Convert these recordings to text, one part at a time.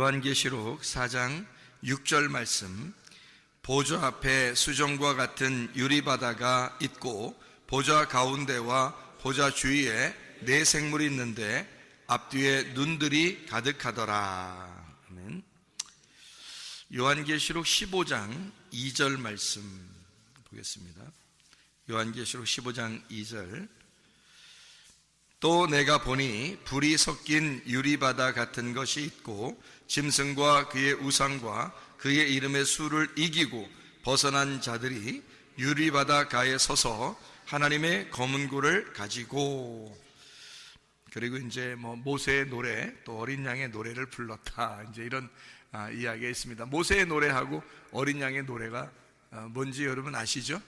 요한계시록 4장 6절 말씀. 보좌 앞에 수정과 같은 유리바다가 있고 보좌 가운데와 보좌 주위에 네 생물이 있는데 앞뒤에 눈들이 가득하더라. 아멘. 요한계시록 15장 2절 말씀 보겠습니다. 요한계시록 15장 2절. 또 내가 보니 불이 섞인 유리바다 같은 것이 있고 짐승과 그의 우상과 그의 이름의 수를 이기고 벗어난 자들이 유리바다 가에 서서 하나님의 검은 고를 가지고, 그리고 이제 모세의 노래, 또 어린 양의 노래를 불렀다, 이제 이런 이야기가 있습니다. 모세의 노래하고 어린 양의 노래가 뭔지 여러분 아시죠?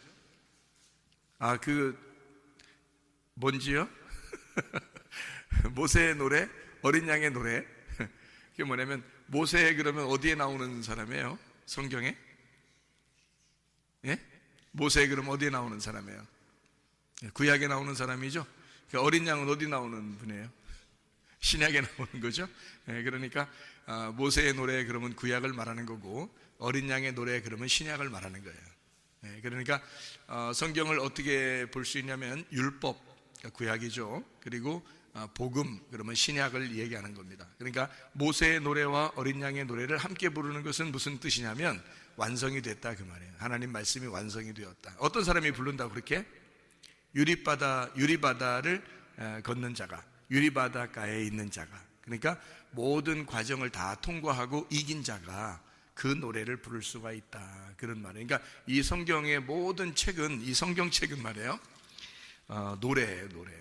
뭔지요? 모세의 노래, 어린 양의 노래. 그게 뭐냐면, 모세 그러면 어디에 나오는 사람이에요? 성경에? 예? 모세 그러면 어디에 나오는 사람이에요? 구약에 나오는 사람이죠? 어린 양은 어디 나오는 분이에요? 신약에 나오는 거죠? 그러니까 모세의 노래 그러면 구약을 말하는 거고, 어린 양의 노래 그러면 신약을 말하는 거예요. 그러니까 성경을 어떻게 볼 수 있냐면, 율법, 구약이죠. 그리고 복음, 그러면 신약을 얘기하는 겁니다. 그러니까 모세의 노래와 어린 양의 노래를 함께 부르는 것은 무슨 뜻이냐면, 완성이 됐다 그 말이에요. 하나님 말씀이 완성이 되었다. 어떤 사람이 부른다고 그렇게? 유리바다를 걷는 자가, 유리바다가에 있는 자가, 그러니까 모든 과정을 다 통과하고 이긴 자가 그 노래를 부를 수가 있다, 그런 말이에요. 그러니까 이 성경의 모든 책은, 이 성경책은 말이에요, 노래예요, 노래.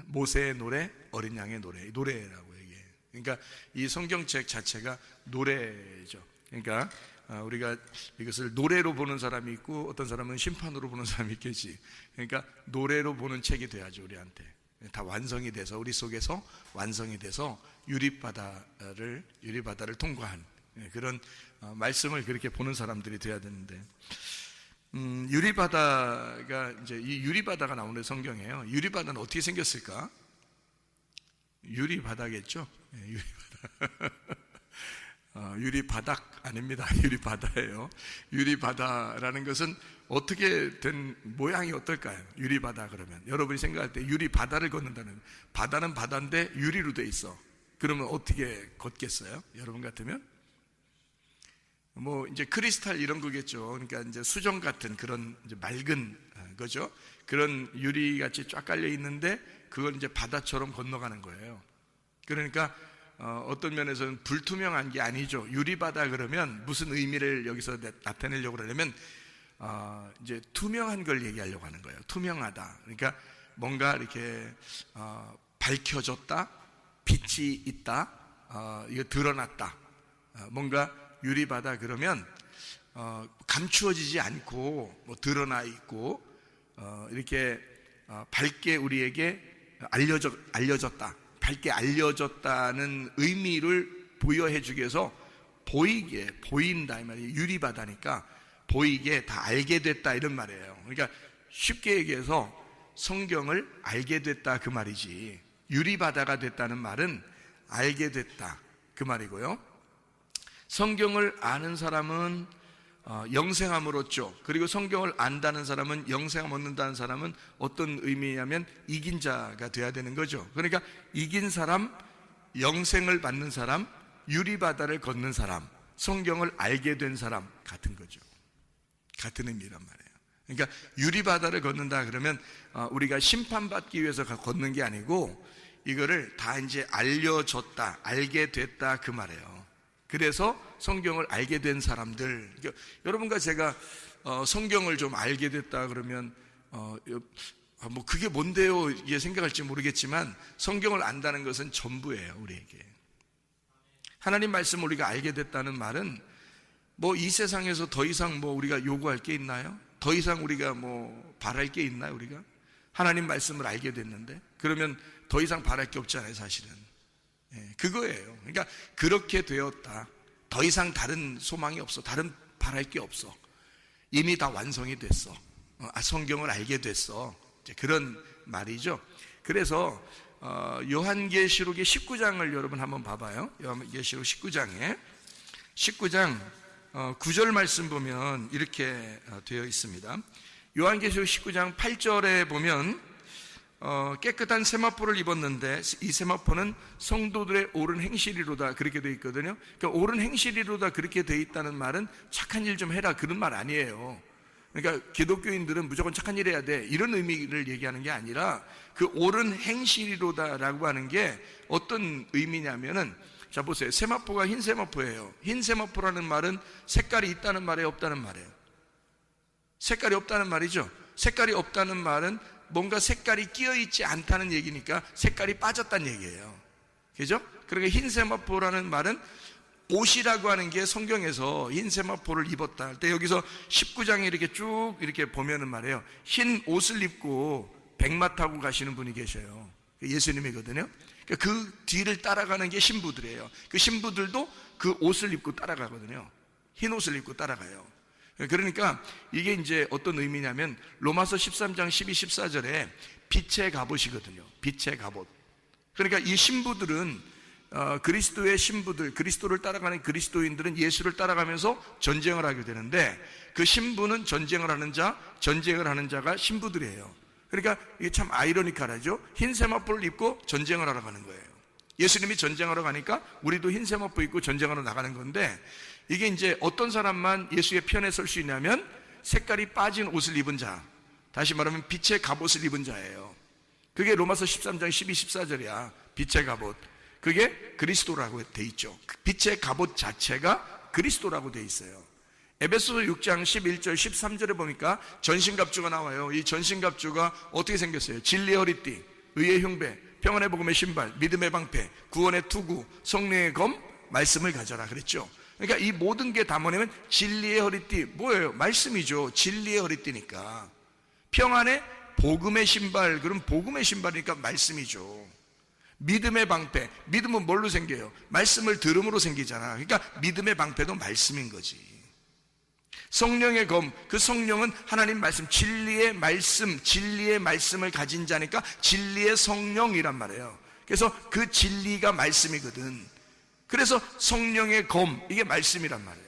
모세의 노래, 어린 양의 노래, 노래라고 얘기해요. 그러니까 이 성경책 자체가 노래죠. 그러니까 우리가 이것을 노래로 보는 사람이 있고, 어떤 사람은 심판으로 보는 사람이 있겠지. 그러니까 노래로 보는 책이 돼야죠. 우리한테 다 완성이 돼서, 우리 속에서 완성이 돼서 유리바다를 통과한 그런 말씀을 그렇게 보는 사람들이 돼야 되는데, 유리바다가, 이제 이 유리바다가 나오는 성경이에요. 유리바다는 어떻게 생겼을까? 유리바다겠죠? 유리바다. 유리바닥 아닙니다. 유리바다예요. 유리바다라는 것은 어떻게 된 모양이 어떨까요? 유리바다 그러면 여러분이 생각할 때 유리바다를 걷는다는, 바다는 바다인데 유리로 돼 있어. 그러면 어떻게 걷겠어요? 여러분 같으면? 이제 크리스탈 이런 거겠죠. 그러니까 이제 수정 같은 그런 이제 맑은 거죠. 그런 유리같이 쫙 깔려 있는데 그걸 이제 바다처럼 건너가는 거예요. 그러니까 어떤 면에서는 불투명한 게 아니죠. 유리바다 그러면 무슨 의미를 여기서 나타내려고 그러냐면, 이제 투명한 걸 얘기하려고 하는 거예요. 투명하다. 그러니까 뭔가 이렇게 밝혀졌다, 빛이 있다, 이거 드러났다. 뭔가 유리바다 그러면 감추어지지 않고 드러나 있고, 이렇게 밝게 우리에게 알려졌다, 밝게 알려졌다는 의미를 부여해 주기 위해서 보이게, 보인다 이 말이에요. 유리바다니까 보이게 다 알게 됐다 이런 말이에요. 그러니까 쉽게 얘기해서 성경을 알게 됐다 그 말이지, 유리바다가 됐다는 말은 알게 됐다 그 말이고요. 성경을 아는 사람은 영생함을 얻죠. 그리고 성경을 안다는 사람은, 영생함 얻는다는 사람은 어떤 의미냐면 이긴 자가 돼야 되는 거죠. 그러니까 이긴 사람, 영생을 받는 사람, 유리바다를 걷는 사람, 성경을 알게 된 사람 같은 거죠. 같은 의미란 말이에요. 그러니까 유리바다를 걷는다 그러면 우리가 심판받기 위해서 걷는 게 아니고, 이거를 다 이제 알려졌다, 알게 됐다 그 말이에요. 그래서 성경을 알게 된 사람들, 그러니까 여러분과 제가 성경을 좀 알게 됐다 그러면 그게 뭔데요? 이게 생각할지 모르겠지만, 성경을 안다는 것은 전부예요, 우리에게. 하나님 말씀을 우리가 알게 됐다는 말은 이 세상에서 더 이상 우리가 요구할 게 있나요? 더 이상 우리가 바랄 게 있나요? 우리가 하나님 말씀을 알게 됐는데, 그러면 더 이상 바랄 게 없잖아요, 사실은. 그거예요. 그러니까 그렇게 되었다. 더 이상 다른 소망이 없어. 다른 바랄 게 없어. 이미 다 완성이 됐어. 성경을 알게 됐어. 그런 말이죠. 그래서 요한계시록의 19장을 여러분 한번 봐봐요. 요한계시록 19장 9절 말씀 보면 이렇게 되어 있습니다. 요한계시록 19장 8절에 보면 깨끗한 세마포를 입었는데 이 세마포는 성도들의 옳은 행실이로다 그렇게 되어 있거든요. 그러니까 옳은 행실이로다 그렇게 되어 있다는 말은 착한 일 좀 해라 그런 말 아니에요. 그러니까 기독교인들은 무조건 착한 일 해야 돼 이런 의미를 얘기하는 게 아니라 그 옳은 행실이로다라고 하는 게 어떤 의미냐면은, 자 보세요. 세마포가 흰 세마포예요. 흰 세마포라는 말은 색깔이 있다는 말이에요, 없다는 말이에요? 색깔이 없다는 말이죠. 색깔이 없다는 말은 뭔가 색깔이 끼어있지 않다는 얘기니까 색깔이 빠졌다는 얘기예요. 그죠? 그러니까 흰 세마포라는 말은 옷이라고 하는 게 성경에서 흰 세마포를 입었다 할 때 여기서 19장에 이렇게 쭉 이렇게 보면은 말이에요. 흰 옷을 입고 백마 타고 가시는 분이 계셔요. 예수님이거든요. 그 뒤를 따라가는 게 신부들이에요. 그 신부들도 그 옷을 입고 따라가거든요. 흰 옷을 입고 따라가요. 그러니까 이게 이제 어떤 의미냐면 로마서 13장 12, 14절에 빛의 갑옷이거든요. 빛의 갑옷. 그러니까 이 신부들은 그리스도의 신부들, 그리스도를 따라가는 그리스도인들은 예수를 따라가면서 전쟁을 하게 되는데 그 신부는 전쟁을 하는 자가 신부들이에요. 그러니까 이게 참 아이러니컬하죠. 흰 세마포를 입고 전쟁을 하러 가는 거예요. 예수님이 전쟁하러 가니까 우리도 흰 세마포 입고 전쟁하러 나가는 건데, 이게 이제 어떤 사람만 예수의 편에 설 수 있냐면 색깔이 빠진 옷을 입은 자, 다시 말하면 빛의 갑옷을 입은 자예요. 그게 로마서 13장 12, 14절이야. 빛의 갑옷. 그게 그리스도라고 돼 있죠. 빛의 갑옷 자체가 그리스도라고 돼 있어요. 에베소서 6장 11절 13절에 보니까 전신갑주가 나와요. 이 전신갑주가 어떻게 생겼어요? 진리의 허리띠, 의의 흉배, 평안의 복음의 신발, 믿음의 방패, 구원의 투구, 성령의 검, 말씀을 가져라 그랬죠. 그러니까 이 모든 게 다 뭐냐면 진리의 허리띠, 뭐예요? 말씀이죠. 진리의 허리띠니까. 평안의 복음의 신발, 그럼 복음의 신발이니까 말씀이죠. 믿음의 방패, 믿음은 뭘로 생겨요? 말씀을 들음으로 생기잖아. 그러니까 믿음의 방패도 말씀인 거지. 성령의 검, 그 성령은 하나님 말씀, 진리의 말씀을 가진 자니까 진리의 성령이란 말이에요. 그래서 그 진리가 말씀이거든. 그래서 성령의 검, 이게 말씀이란 말이에요.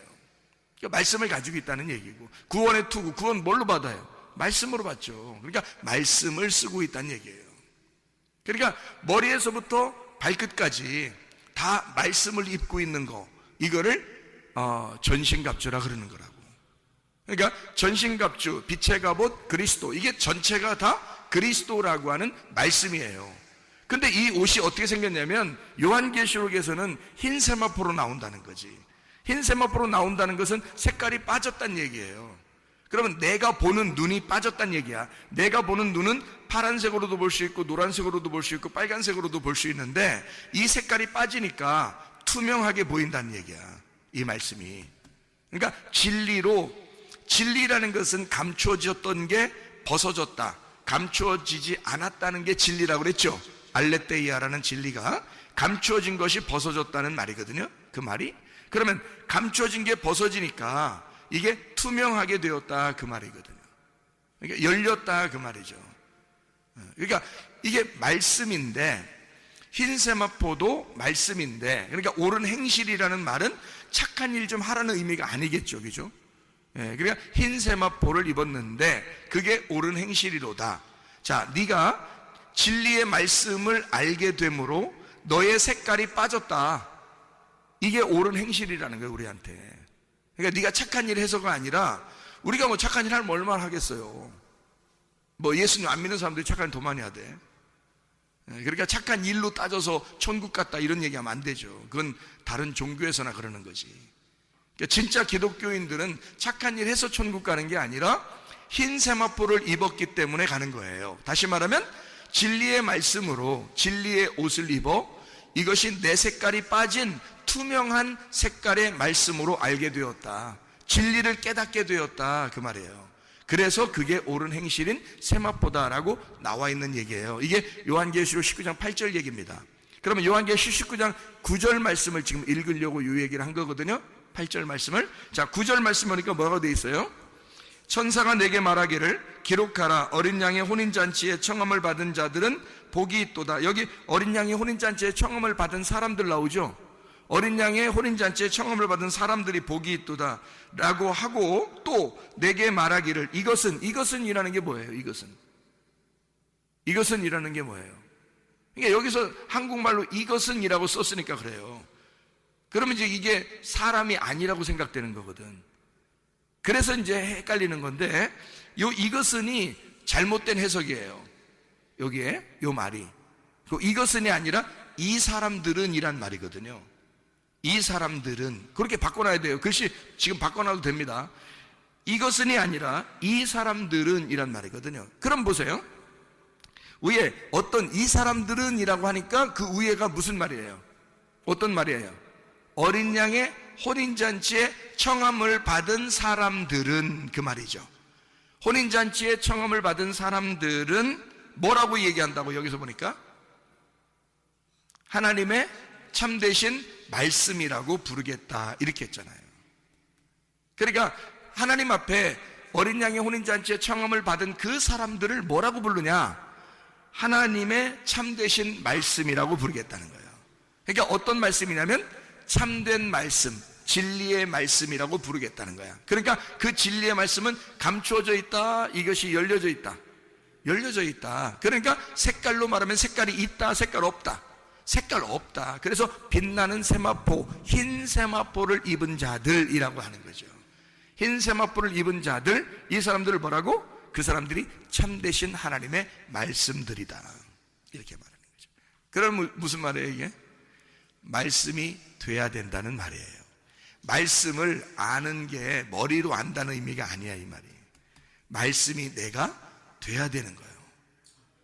그러니까 말씀을 가지고 있다는 얘기고, 구원의 투구, 구원 뭘로 받아요? 말씀으로 받죠. 그러니까 말씀을 쓰고 있다는 얘기예요. 그러니까 머리에서부터 발끝까지 다 말씀을 입고 있는 거, 이거를 전신갑주라 그러는 거라고. 그러니까 전신갑주, 빛의 갑옷, 그리스도, 이게 전체가 다 그리스도라고 하는 말씀이에요. 근데 이 옷이 어떻게 생겼냐면 요한계시록에서는 흰 세마포로 나온다는 거지. 흰 세마포로 나온다는 것은 색깔이 빠졌다는 얘기예요. 그러면 내가 보는 눈이 빠졌다는 얘기야. 내가 보는 눈은 파란색으로도 볼 수 있고 노란색으로도 볼 수 있고 빨간색으로도 볼 수 있는데 이 색깔이 빠지니까 투명하게 보인다는 얘기야, 이 말씀이. 그러니까 진리라는 것은 감추어졌던 게 벗어졌다, 감추어지지 않았다는 게 진리라고 그랬죠. 알레테이아라는 진리가 감추어진 것이 벗어졌다는 말이거든요, 그 말이. 그러면 감추어진 게 벗어지니까 이게 투명하게 되었다 그 말이거든요. 그러니까 열렸다 그 말이죠. 그러니까 이게 말씀인데, 흰 세마포도 말씀인데, 그러니까 옳은 행실이라는 말은 착한 일 좀 하라는 의미가 아니겠죠, 그죠? 그러니까 흰 세마포를 입었는데 그게 옳은 행실이로다. 자, 네가 진리의 말씀을 알게 되므로 너의 색깔이 빠졌다. 이게 옳은 행실이라는 거예요, 우리한테. 그러니까 네가 착한 일 해서가 아니라, 우리가 뭐 착한 일 하면 얼마나 하겠어요. 뭐 예수님 안 믿는 사람들이 착한 일 더 많이 하대. 그러니까 착한 일로 따져서 천국 갔다 이런 얘기하면 안 되죠. 그건 다른 종교에서나 그러는 거지. 그러니까 진짜 기독교인들은 착한 일 해서 천국 가는 게 아니라 흰 세마포를 입었기 때문에 가는 거예요. 다시 말하면 진리의 말씀으로 진리의 옷을 입어 이것이 내 색깔이 빠진 투명한 색깔의 말씀으로 알게 되었다. 진리를 깨닫게 되었다 그 말이에요. 그래서 그게 옳은 행실인 세마포다라고 나와 있는 얘기예요. 이게 요한계시록 19장 8절 얘기입니다. 그러면 요한계시록 19장 9절 말씀을 지금 읽으려고 이 얘기를 한 거거든요. 8절 말씀을. 자, 9절 말씀 보니까 뭐라고 돼 있어요? 천사가 내게 말하기를 기록하라. 어린 양의 혼인잔치에 청함을 받은 자들은 복이 있도다. 여기 어린 양의 혼인잔치에 청함을 받은 사람들 나오죠. 어린 양의 혼인잔치에 청함을 받은 사람들이 복이 있도다 라고 하고, 또 내게 말하기를, 이것은 이라는 게 뭐예요? 이것은 이라는 게 뭐예요? 그러니까 여기서 한국말로 이것은 이라고 썼으니까 그래요. 그러면 이제 이게 사람이 아니라고 생각되는 거거든. 그래서 이제 헷갈리는 건데, 이것은이 잘못된 해석이에요. 여기에 요 말이 이것은이 아니라 이 사람들은 이란 말이거든요. 이 사람들은, 그렇게 바꿔놔야 돼요. 글씨 지금 바꿔놔도 됩니다. 이것은이 아니라 이 사람들은 이란 말이거든요. 그럼 보세요. 위에 어떤 이 사람들은 이라고 하니까 그 위에가 무슨 말이에요? 어떤 말이에요? 어린 양의 혼인잔치에 청함을 받은 사람들은, 그 말이죠. 혼인잔치에 청함을 받은 사람들은 뭐라고 얘기한다고? 여기서 보니까 하나님의 참되신 말씀이라고 부르겠다 이렇게 했잖아요. 그러니까 하나님 앞에 어린 양의 혼인잔치에 청함을 받은 그 사람들을 뭐라고 부르냐? 하나님의 참되신 말씀이라고 부르겠다는 거예요. 그러니까 어떤 말씀이냐면 참된 말씀, 진리의 말씀이라고 부르겠다는 거야. 그러니까 그 진리의 말씀은 감추어져 있다, 이것이 열려져 있다. 열려져 있다. 그러니까 색깔로 말하면 색깔이 있다, 색깔 없다. 색깔 없다. 그래서 빛나는 세마포, 흰 세마포를 입은 자들이라고 하는 거죠. 흰 세마포를 입은 자들, 이 사람들을 뭐라고? 그 사람들이 참되신 하나님의 말씀들이다 이렇게 말하는 거죠. 그럼 무슨 말이에요 이게? 말씀이 돼야 된다는 말이에요. 말씀을 아는 게 머리로 안다는 의미가 아니야 이 말이. 말씀이 내가 돼야 되는 거예요.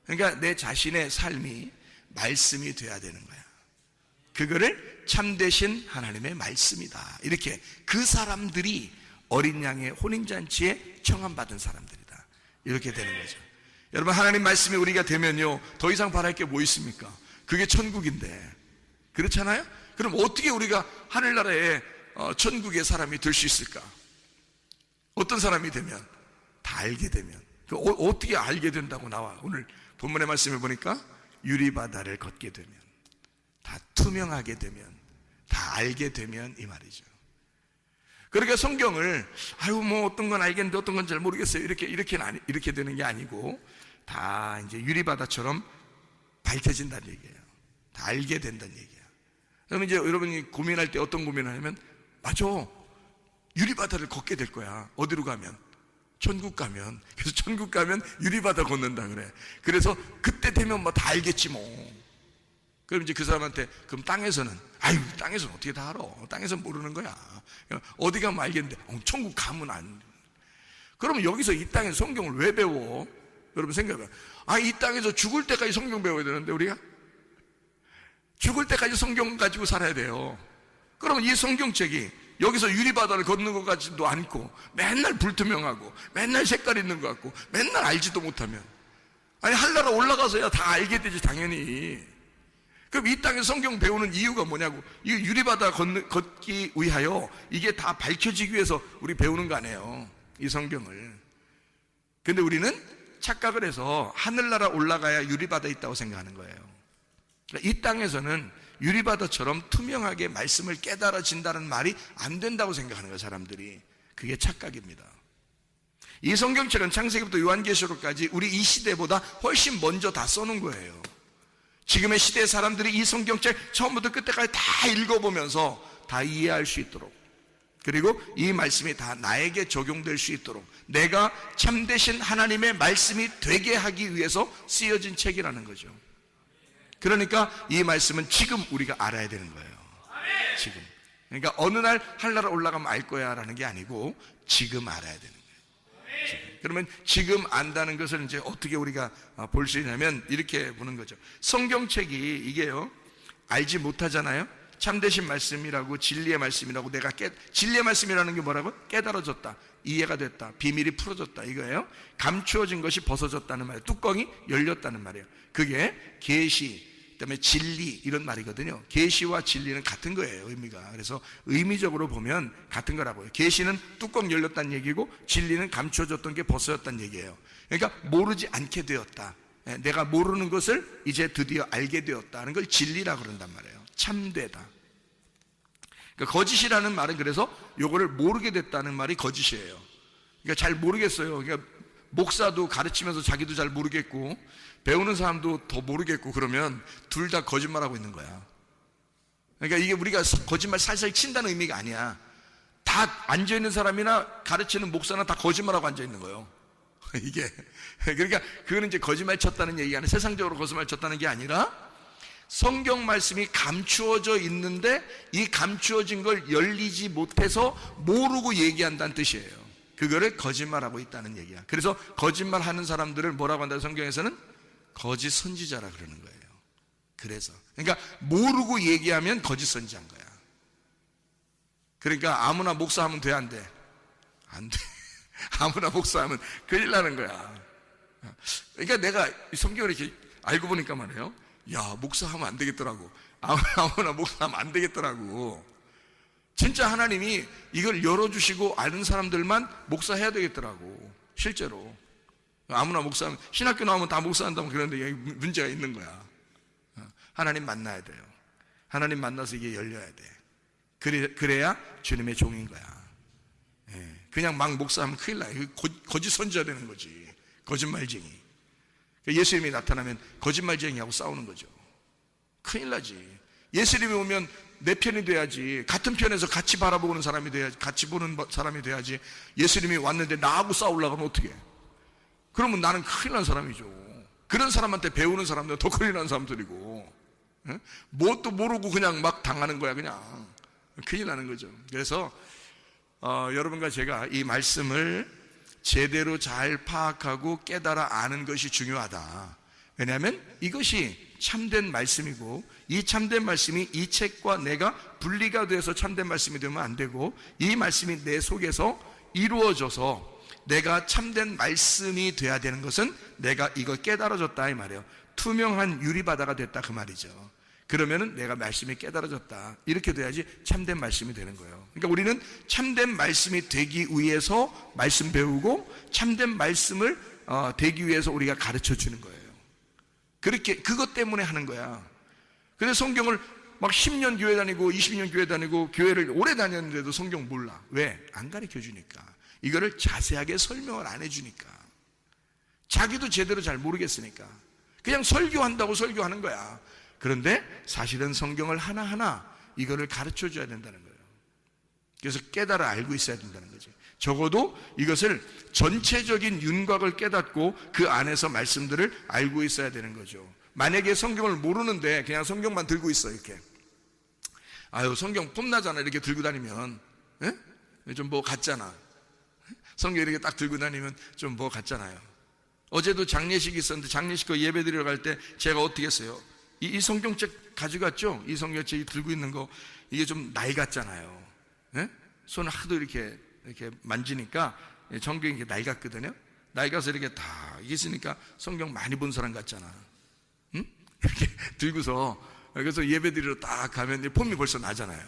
그러니까 내 자신의 삶이 말씀이 돼야 되는 거야. 그거를 참되신 하나님의 말씀이다. 이렇게 그 사람들이 어린 양의 혼인잔치에 청함받은 사람들이다. 이렇게 되는 거죠. 여러분, 하나님 말씀이 우리가 되면요, 더 이상 바랄 게 뭐 있습니까? 그게 천국인데. 그렇잖아요? 그럼 어떻게 우리가 하늘나라에 천국의 사람이 될 수 있을까? 어떤 사람이 되면? 다 알게 되면. 어떻게 알게 된다고 나와? 오늘 본문의 말씀을 보니까 유리바다를 걷게 되면, 다 투명하게 되면, 다 알게 되면 이 말이죠. 그러니까 성경을 뭐 어떤 건 알겠는데 어떤 건 잘 모르겠어요 이렇게 되는 게 아니고 다 이제 유리바다처럼 밝혀진다는 얘기예요. 다 알게 된다는 얘기예요. 그러면 이제 여러분이 고민할 때 어떤 고민을 하냐면, 맞아, 유리바다를 걷게 될 거야. 어디로 가면? 천국 가면. 그래서 천국 가면 유리바다 걷는다 그래. 그래서 그때 되면 뭐 다 알겠지 뭐. 그럼 이제 그 사람한테, 그럼 땅에서는, 땅에서는 어떻게 다 알아? 땅에서는 모르는 거야. 어디 가면 알겠는데, 천국 가면 안 돼. 그러면 여기서 이 땅에서 성경을 왜 배워? 여러분 생각해봐. 이 땅에서 죽을 때까지 성경 배워야 되는데 우리가? 죽을 때까지 성경 가지고 살아야 돼요. 그러면 이 성경책이 여기서 유리바다를 걷는 것 같지도 않고, 맨날 불투명하고, 맨날 색깔 있는 것 같고, 맨날 알지도 못하면, 하늘나라 올라가서야 다 알게 되지 당연히. 그럼 이 땅에 성경 배우는 이유가 뭐냐고. 이 유리바다 걷기 위하여 이게 다 밝혀지기 위해서 우리 배우는 거 아니에요, 이 성경을. 근데 우리는 착각을 해서 하늘나라 올라가야 유리바다 있다고 생각하는 거예요. 이 땅에서는 유리바다처럼 투명하게 말씀을 깨달아진다는 말이 안 된다고 생각하는 거예요, 사람들이. 그게 착각입니다. 이 성경책은 창세기부터 요한계시록까지 우리 이 시대보다 훨씬 먼저 다 써놓은 거예요. 지금의 시대의 사람들이 이 성경책 처음부터 끝까지 다 읽어보면서 다 이해할 수 있도록, 그리고 이 말씀이 다 나에게 적용될 수 있도록 내가 참되신 하나님의 말씀이 되게 하기 위해서 쓰여진 책이라는 거죠. 그러니까 이 말씀은 지금 우리가 알아야 되는 거예요. 지금. 그러니까 어느 날 하늘나라 올라가면 알 거야 라는 게 아니고 지금 알아야 되는 거예요. 지금. 그러면 지금 안다는 것을 이제 어떻게 우리가 볼 수 있냐면 이렇게 보는 거죠. 성경책이 이게요, 알지 못하잖아요. 참되신 말씀이라고, 진리의 말씀이라고, 진리의 말씀이라는 게 뭐라고? 깨달아졌다, 이해가 됐다, 비밀이 풀어졌다 이거예요. 감추어진 것이 벗어졌다는 말이에요. 뚜껑이 열렸다는 말이에요. 그게 계시, 그다음에 진리 이런 말이거든요. 계시와 진리는 같은 거예요, 의미가. 그래서 의미적으로 보면 같은 거라고요. 계시는 뚜껑 열렸다는 얘기고 진리는 감춰졌던 게 벗어졌다는 얘기예요. 그러니까 모르지 않게 되었다. 내가 모르는 것을 이제 드디어 알게 되었다는 걸 진리라고 그런단 말이에요. 참되다. 그러니까 거짓이라는 말은 그래서 요거를 모르게 됐다는 말이 거짓이에요. 그러니까 잘 모르겠어요. 그러니까 목사도 가르치면서 자기도 잘 모르겠고 배우는 사람도 더 모르겠고 그러면 둘 다 거짓말하고 있는 거야. 그러니까 이게 우리가 거짓말 살살 친다는 의미가 아니야. 다 앉아있는 사람이나 가르치는 목사나 다 거짓말하고 앉아있는 거예요. 이게 그러니까 그거는 이제 거짓말 쳤다는 얘기가 아니라 세상적으로 거짓말 쳤다는 게 아니라 성경 말씀이 감추어져 있는데 이 감추어진 걸 열리지 못해서 모르고 얘기한다는 뜻이에요. 그거를 거짓말하고 있다는 얘기야. 그래서 거짓말하는 사람들을 뭐라고 한다? 성경에서는 거짓 선지자라 그러는 거예요. 그래서 그러니까 모르고 얘기하면 거짓 선지자인 거야. 그러니까 아무나 목사하면 돼, 안 돼? 안 돼. 아무나 목사하면 큰일 나는 거야. 그러니까 내가 성경을 이렇게 알고 보니까 말이에요. 야, 목사하면 안 되겠더라고. 아무나 목사하면 안 되겠더라고. 진짜 하나님이 이걸 열어주시고 아는 사람들만 목사해야 되겠더라고. 실제로 아무나 목사하면 신학교 나오면 다 목사한다고 그러는데 문제가 있는 거야. 하나님 만나야 돼요. 하나님 만나서 이게 열려야 돼. 그래야 주님의 종인 거야. 그냥 막 목사하면 큰일 나요. 거짓 선지자 되는 거지. 거짓말쟁이. 예수님이 나타나면 거짓말쟁이하고 싸우는 거죠. 큰일 나지. 예수님이 오면 내 편이 돼야지. 같은 편에서 같이 바라보는 사람이 돼야지. 같이 보는 사람이 돼야지. 예수님이 왔는데 나하고 싸우려고 하면 어떻게 해? 그러면 나는 큰일 난 사람이죠. 그런 사람한테 배우는 사람들은 더 큰일 난 사람들이고, 뭣도 모르고 그냥 막 당하는 거야. 그냥 큰일 나는 거죠. 그래서 여러분과 제가 이 말씀을 제대로 잘 파악하고 깨달아 아는 것이 중요하다. 왜냐하면 이것이 참된 말씀이고 이 참된 말씀이 이 책과 내가 분리가 돼서 참된 말씀이 되면 안 되고 이 말씀이 내 속에서 이루어져서 내가 참된 말씀이 돼야 되는 것은 내가 이걸 깨달아졌다 이 말이에요. 투명한 유리바다가 됐다 그 말이죠. 그러면은 내가 말씀이 깨달아졌다 이렇게 돼야지 참된 말씀이 되는 거예요. 그러니까 우리는 참된 말씀이 되기 위해서 말씀 배우고 참된 말씀을 되기 위해서 우리가 가르쳐 주는 거예요. 그렇게 그것 때문에 하는 거야. 근데 성경을 막 10년 교회 다니고 20년 교회 다니고 교회를 오래 다녔는데도 성경 몰라. 왜? 안 가르쳐 주니까. 이거를 자세하게 설명을 안 해주니까. 자기도 제대로 잘 모르겠으니까 그냥 설교한다고 설교하는 거야. 그런데 사실은 성경을 하나하나 이거를 가르쳐 줘야 된다는 거예요. 그래서 깨달아 알고 있어야 된다는 거지. 적어도 이것을 전체적인 윤곽을 깨닫고 그 안에서 말씀들을 알고 있어야 되는 거죠. 만약에 성경을 모르는데 그냥 성경만 들고 있어 이렇게, 아유 성경 폼나잖아 이렇게 들고 다니면 좀 뭐 같잖아. 성경 이렇게 딱 들고 다니면 좀 뭐 같잖아요. 어제도 장례식이 있었는데 장례식 그 예배 드리러 갈 때 제가 어떻게 했어요? 이 성경책 가져갔죠? 이 성경책 들고 있는 거 이게 좀 낡았잖아요. 손을 하도 이렇게 만지니까 성경이 이렇게 낡았거든요. 낡아서 이렇게 다 이게 있으니까 성경 많이 본 사람 같잖아. 응? 이렇게 들고서 그래서 예배 드리러 딱 가면 폼이 벌써 나잖아요.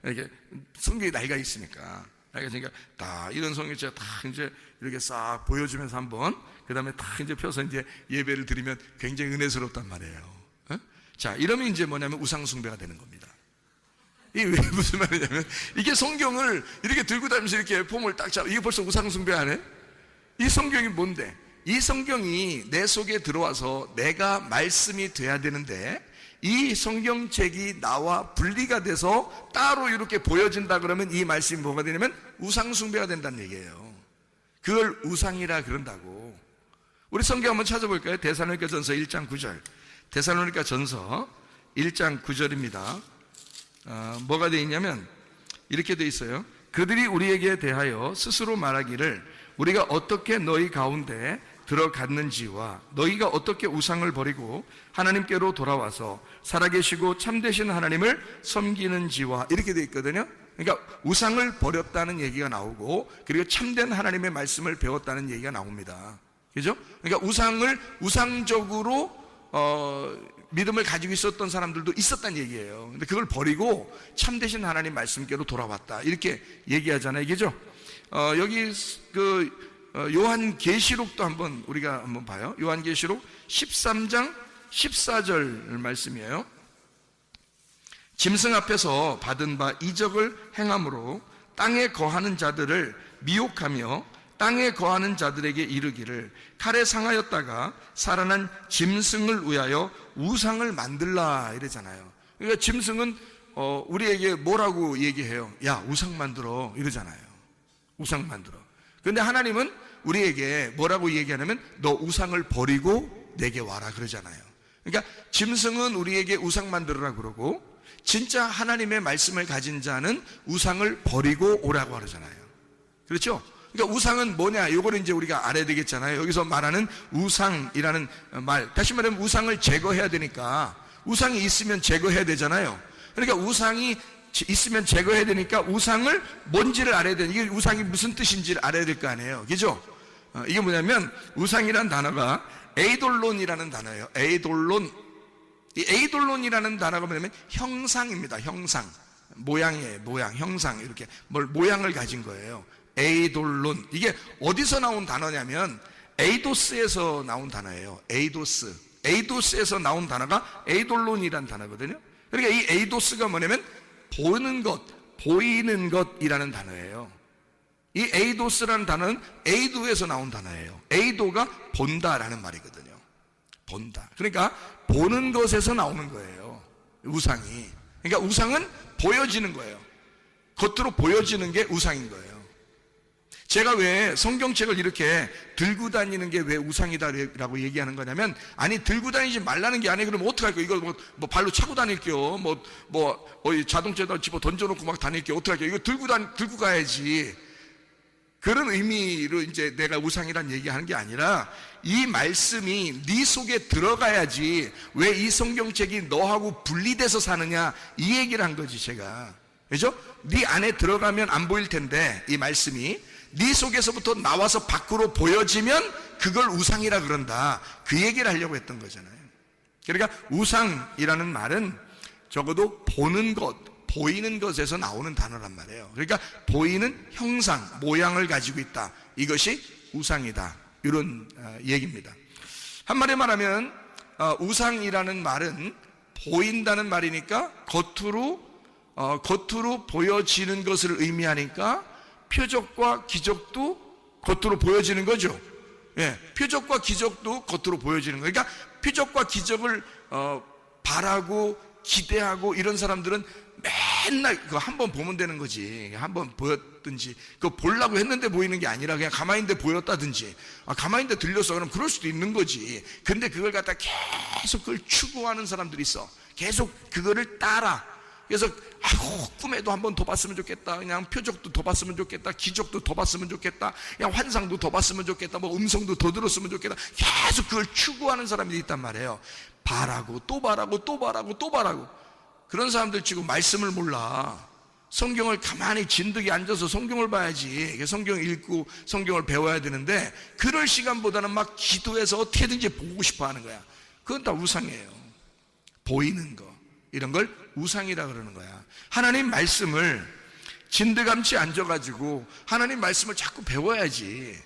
이렇게 성경이 낡아 있으니까. 그러니까 다 이런 성경책 다 이제 이렇게 싹 보여주면서 한번 그 다음에 다 이제 펴서 이제 예배를 드리면 굉장히 은혜스럽단 말이에요. 자, 이러면 이제 뭐냐면 우상숭배가 되는 겁니다. 이게 왜 무슨 말이냐면 이게 성경을 이렇게 들고 다니면서 이렇게 폼을 딱 잡아. 이게 벌써 우상숭배 안 해? 이 성경이 뭔데? 이 성경이 내 속에 들어와서 내가 말씀이 돼야 되는데 이 성경책이 나와 분리가 돼서 따로 이렇게 보여진다 그러면 이 말씀이 뭐가 되냐면 우상숭배가 된다는 얘기예요. 그걸 우상이라 그런다고. 우리 성경 한번 찾아볼까요? 데살로니가 전서 1장 9절. 데살로니가 전서 1장 9절입니다. 뭐가 되어 있냐면 이렇게 되어 있어요. 그들이 우리에게 대하여 스스로 말하기를 우리가 어떻게 너희 가운데 들어갔는지와 너희가 어떻게 우상을 버리고 하나님께로 돌아와서 살아계시고 참되신 하나님을 섬기는지와 이렇게 되어 있거든요. 그러니까 우상을 버렸다는 얘기가 나오고 그리고 참된 하나님의 말씀을 배웠다는 얘기가 나옵니다. 그죠? 그러니까 우상을 우상적으로 믿음을 가지고 있었던 사람들도 있었다는 얘기예요. 근데 그걸 버리고 참되신 하나님 말씀께로 돌아왔다, 이렇게 얘기하잖아요. 이게죠. 여기 요한계시록도 우리가 한번 봐요. 요한계시록 13장 14절 말씀이에요. 짐승 앞에서 받은 바 이적을 행함으로 땅에 거하는 자들을 미혹하며 땅에 거하는 자들에게 이르기를 칼에 상하였다가 살아난 짐승을 위하여 우상을 만들라, 이러잖아요. 그러니까 짐승은 우리에게 뭐라고 얘기해요? 야, 우상 만들어, 이러잖아요. 우상 만들어. 그런데 하나님은 우리에게 뭐라고 얘기하냐면 너 우상을 버리고 내게 와라, 그러잖아요. 그러니까 짐승은 우리에게 우상 만들어라 그러고, 진짜 하나님의 말씀을 가진 자는 우상을 버리고 오라고 하잖아요. 그렇죠? 그러니까 우상은 뭐냐, 요거를 이제 우리가 알아야 되겠잖아요. 여기서 말하는 우상이라는 말, 다시 말하면 우상을 제거해야 되니까, 우상이 있으면 제거해야 되잖아요. 그러니까 우상이 있으면 제거해야 되니까 우상을 뭔지를 알아야 되는, 이게 우상이 무슨 뜻인지를 알아야 될 거 아니에요. 그죠? 이게 뭐냐면 우상이라는 단어가 에이돌론이라는 단어예요. 에이돌론. 이 에이돌론이라는 단어가 뭐냐면 형상입니다. 형상. 모양이에요. 모양, 형상. 이렇게 모양을 가진 거예요. 에이돌론. 이게 어디서 나온 단어냐면 에이도스에서 나온 단어예요. 에이도스. 에이도스에서 나온 단어가 에이돌론이라는 단어거든요. 그러니까 이 에이도스가 뭐냐면 보는 것, 보이는 것이라는 단어예요. 이 에이도스라는 단어는 에이도에서 나온 단어예요. 에이도가 본다라는 말이거든요. 본다. 그러니까 보는 것에서 나오는 거예요, 우상이. 그러니까 우상은 보여지는 거예요. 겉으로 보여지는 게 우상인 거예요. 제가 왜 성경책을 이렇게 들고 다니는 게 왜 우상이다라고 얘기하는 거냐면, 아니 들고 다니지 말라는 게 아니에요. 그럼 어떡할까요? 이거 뭐 발로 차고 다닐게요. 자동차에다 집어 던져놓고 막 다닐게요. 어떡할게요? 이거 들고 가야지. 그런 의미로 이제 내가 우상이란 얘기하는 게 아니라, 이 말씀이 네 속에 들어가야지 왜 이 성경책이 너하고 분리돼서 사느냐, 이 얘기를 한 거지 제가. 그죠? 네 안에 들어가면 안 보일 텐데 이 말씀이 네 속에서부터 나와서 밖으로 보여지면 그걸 우상이라 그런다, 그 얘기를 하려고 했던 거잖아요. 그러니까 우상이라는 말은 적어도 보는 것, 보이는 것에서 나오는 단어란 말이에요. 그러니까 보이는 형상, 모양을 가지고 있다, 이것이 우상이다, 이런 얘기입니다. 한마디로 말하면 우상이라는 말은 보인다는 말이니까 겉으로 보여지는 것을 의미하니까 표적과 기적도 겉으로 보여지는 거죠. 예, 표적과 기적도 겉으로 보여지는 거예요. 그러니까 표적과 기적을 바라고 기대하고 이런 사람들은 맨날 그거 한번 보면 되는 거지. 한번 보였든지, 그거 보려고 했는데 보이는 게 아니라 그냥 가만히 있는데 보였다든지, 가만히 있는데 들렸어, 그럼 그럴 수도 있는 거지. 근데 그걸 갖다 계속 그걸 추구하는 사람들이 있어. 계속 그거를 따라. 그래서 꿈에도 한번 더 봤으면 좋겠다, 그냥 표적도 더 봤으면 좋겠다, 기적도 더 봤으면 좋겠다, 그냥 환상도 더 봤으면 좋겠다, 뭐 음성도 더 들었으면 좋겠다, 계속 그걸 추구하는 사람들이 있단 말이에요. 바라고 또 바라고 또 바라고 또 바라고. 그런 사람들 지금 말씀을 몰라. 성경을 가만히 진득이 앉아서 성경을 봐야지, 성경을 읽고 성경을 배워야 되는데, 그럴 시간보다는 막 기도해서 어떻게든지 보고 싶어 하는 거야. 그건 다 우상이에요. 보이는 거, 이런 걸 우상이라 그러는 거야. 하나님 말씀을 진드감치 앉아가지고 하나님 말씀을 자꾸 배워야지.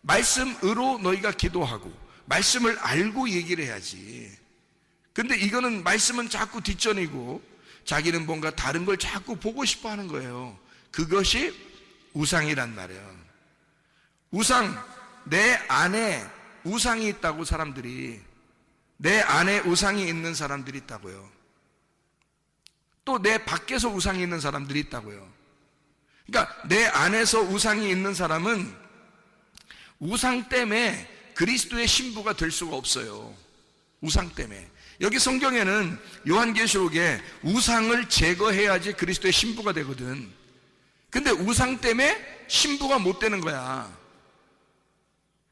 말씀으로 너희가 기도하고 말씀을 알고 얘기를 해야지. 근데 이거는 말씀은 자꾸 뒷전이고 자기는 뭔가 다른 걸 자꾸 보고 싶어 하는 거예요. 그것이 우상이란 말이에요. 우상, 내 안에 우상이 있다고, 사람들이. 내 안에 우상이 있는 사람들이 있다고요. 또 내 밖에서 우상이 있는 사람들이 있다고요. 그러니까 내 안에서 우상이 있는 사람은 우상 때문에 그리스도의 신부가 될 수가 없어요. 우상 때문에. 여기 성경에는 요한계시록에 우상을 제거해야지 그리스도의 신부가 되거든. 근데 우상 때문에 신부가 못 되는 거야.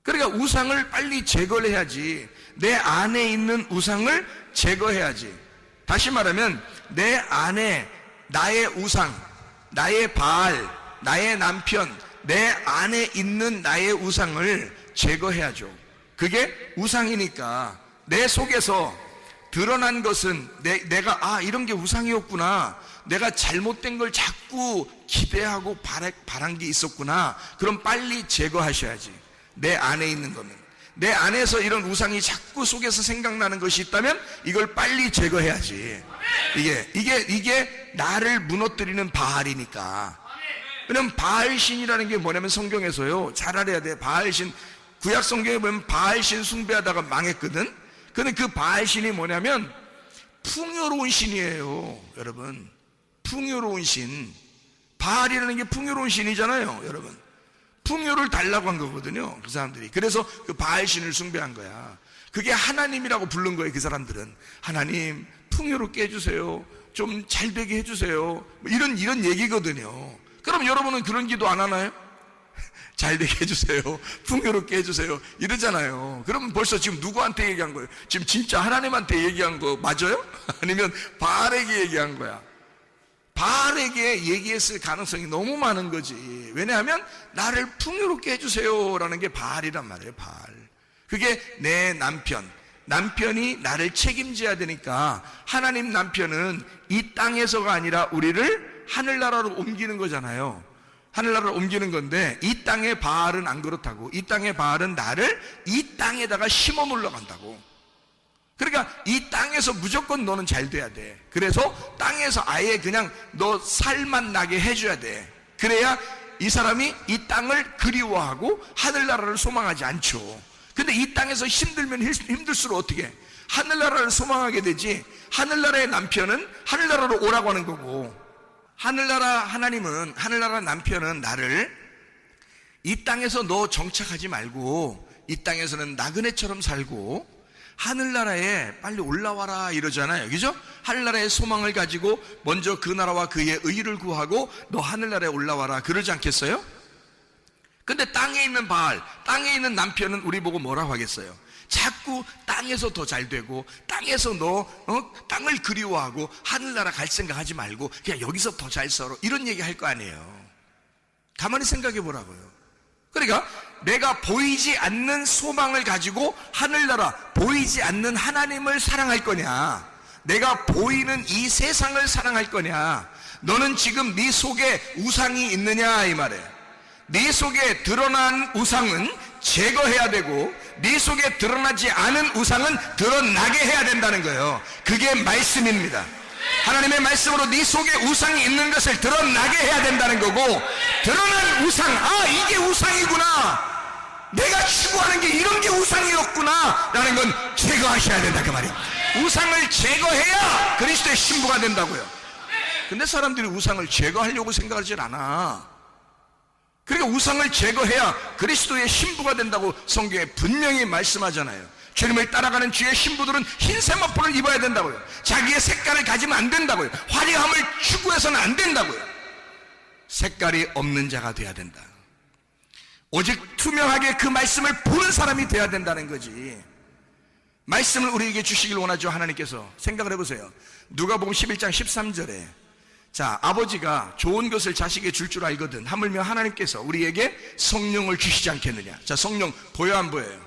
그러니까 우상을 빨리 제거를 해야지. 내 안에 있는 우상을 제거해야지. 다시 말하면 내 안에 나의 우상, 나의 바알, 나의 남편, 내 안에 있는 나의 우상을 제거해야죠. 그게 우상이니까 내 속에서 드러난 것은 내가 이런 게 우상이었구나, 내가 잘못된 걸 자꾸 기대하고 바란 게 있었구나. 그럼 빨리 제거하셔야지. 내 안에 있는 거는, 내 안에서 이런 우상이 자꾸 속에서 생각나는 것이 있다면 이걸 빨리 제거해야지. 이게 나를 무너뜨리는 바알이니까. 왜냐면 바알신이라는 게 뭐냐면 성경에서요, 잘 알아야 돼. 바알신, 구약 성경에 보면 바알신 숭배하다가 망했거든. 근데 그 바알신이 뭐냐면 풍요로운 신이에요, 여러분. 풍요로운 신. 바알이라는 게 풍요로운 신이잖아요, 여러분. 풍요를 달라고 한 거거든요, 그 사람들이. 그래서 그 바알신을 숭배한 거야. 그게 하나님이라고 부른 거예요, 그 사람들은. 하나님, 풍요롭게 해주세요. 좀 잘되게 해주세요. 뭐 이런 얘기거든요. 그럼 여러분은 그런 기도 안 하나요? 잘되게 해주세요, 풍요롭게 해주세요, 이러잖아요. 그러면 벌써 지금 누구한테 얘기한 거예요? 지금 진짜 하나님한테 얘기한 거 맞아요? 아니면 바알에게 얘기한 거야? 바알에게 얘기했을 가능성이 너무 많은 거지. 왜냐하면 나를 풍요롭게 해주세요 라는 게 바알이란 말이에요. 바알. 그게 내 남편이 나를 책임져야 되니까, 하나님 남편은 이 땅에서가 아니라 우리를 하늘나라로 옮기는 거잖아요. 하늘나라로 옮기는 건데, 이 땅의 바알은 안 그렇다고. 이 땅의 바알은 나를 이 땅에다가 심어 놓으러 간다고. 그러니까 이 땅에서 무조건 너는 잘 돼야 돼. 그래서 땅에서 아예 그냥 너 살만 나게 해줘야 돼. 그래야 이 사람이 이 땅을 그리워하고 하늘나라를 소망하지 않죠. 근데 이 땅에서 힘들면 힘들수록 어떻게 해? 하늘나라를 소망하게 되지. 하늘나라의 남편은 하늘나라로 오라고 하는 거고, 하늘나라 남편은 나를 이 땅에서 너 정착하지 말고 이 땅에서는 나그네처럼 살고 하늘나라에 빨리 올라와라 이러잖아요, 그죠? 하늘나라의 소망을 가지고 먼저 그 나라와 그의 의를 구하고 너 하늘나라에 올라와라 그러지 않겠어요? 근데 땅에 있는 바알, 땅에 있는 남편은 우리 보고 뭐라고 하겠어요? 자꾸 땅에서 더 잘 되고, 땅에서 땅을 그리워하고 하늘나라 갈 생각하지 말고 그냥 여기서 더 잘 살아, 이런 얘기 할 거 아니에요. 가만히 생각해 보라고요. 그러니까 내가 보이지 않는 소망을 가지고 하늘나라, 보이지 않는 하나님을 사랑할 거냐, 내가 보이는 이 세상을 사랑할 거냐. 너는 지금 네 속에 우상이 있느냐 이 말이에요. 네 속에 드러난 우상은 제거해야 되고, 네 속에 드러나지 않은 우상은 드러나게 해야 된다는 거예요. 그게 말씀입니다. 하나님의 말씀으로 네 속에 우상이 있는 것을 드러나게 해야 된다는 거고, 드러난 우상, 이게 우상이구나, 내가 추구하는 게 이런 게 우상이었구나 라는 건 제거하셔야 된다 그 말이에요. 우상을 제거해야 그리스도의 신부가 된다고요. 근데 사람들이 우상을 제거하려고 생각하지 않아. 그러니까 우상을 제거해야 그리스도의 신부가 된다고 성경에 분명히 말씀하잖아요. 주님을 따라가는 주의 신부들은 흰 세마포를 입어야 된다고요. 자기의 색깔을 가지면 안 된다고요. 화려함을 추구해서는 안 된다고요. 색깔이 없는 자가 돼야 된다. 오직 투명하게 그 말씀을 보는 사람이 돼야 된다는 거지. 말씀을 우리에게 주시길 원하죠, 하나님께서. 생각을 해보세요. 누가복음 11장 13절에 자, 아버지가 좋은 것을 자식에게 줄 줄 알거든 하물며 하나님께서 우리에게 성령을 주시지 않겠느냐. 자, 성령 보여 안 보여요?